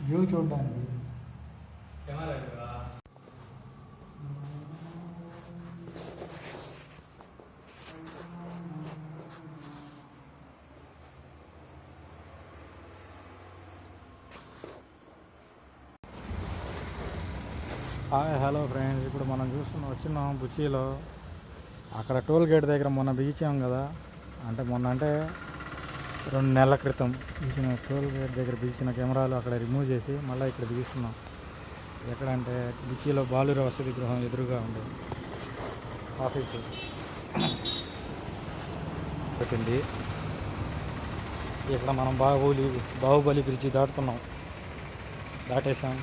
View చూడడానికి hi hello friends, ఇప్పుడు మనం వచ్చినాం బుచ్చిలో. అక్కడ టోల్ గేట్ దగ్గర మొన్న బిగించాం కదా, అంటే 2 నెలల క్రితం బిగించిన టోల్ గేట్ దగ్గర బిగించిన కెమెరాలు అక్కడ రిమూవ్ చేసి మళ్ళీ ఇక్కడ బిగిస్తున్నాం. ఎక్కడంటే బుచ్చిలో బాలుర వసతి గృహం ఎదురుగా ఉండే ఆఫీసు పెట్టింది. ఇక్కడ మనం బాహుబలి బ్రిడ్జి దాటేసాం.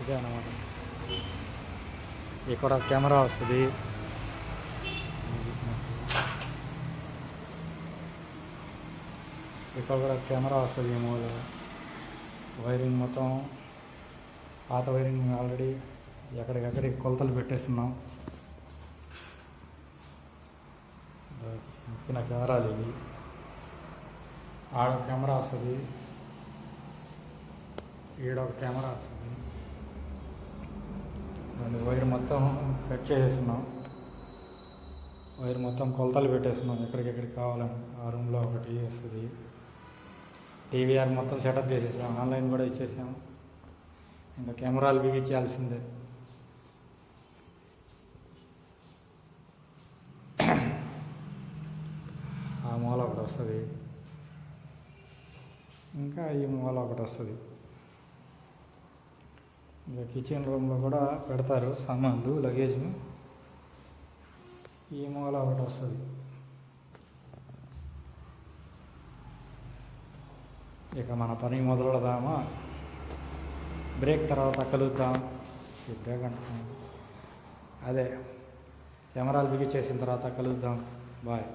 ఇదే అన్నమాట. ఇక్కడ కెమెరా వస్తుంది. ఇక్కడ కూడా కెమెరా వస్తుంది. మూల వైరింగ్ మొత్తం పాత వైరింగ్ ఆల్రెడీ ఎక్కడికక్కడికి కొలతలు పెట్టేస్తున్నాం. ముఖ్యమైన కెమెరాలు ఇవి. ఆడొక కెమెరా వస్తుంది, ఈడొక కెమెరా వస్తుంది. వైర్ మొత్తం సెట్ చేసేస్తున్నాం. వైర్ మొత్తం కొలతలు పెట్టేస్తున్నాం ఎక్కడికెక్కడికి కావాలని. ఆ రూమ్లో ఒకటి వస్తుంది. టీవీఆర్ మొత్తం సెటప్ చేసేసాం. ఆన్లైన్ కూడా ఇచ్చేసాం. ఇంకా కెమెరాలు బిగించాల్సిందే. ఆ మూల ఒకటి వస్తుంది, ఇంకా ఈ మూల ఒకటి వస్తుంది. ఇంకా కిచెన్ రూమ్లో కూడా పెడతారు సామాన్లు, లగేజ్ని. ఈ మూల ఒకటి వస్తుంది. ఇక మన పని మొదలెడదామా? బ్రేక్ తర్వాత కలుద్దాం. ఈ బ్రేక్ అంటున్నాం, అదే కెమెరాలు బిగించేసిన తర్వాత కలుద్దాం. బాయ్.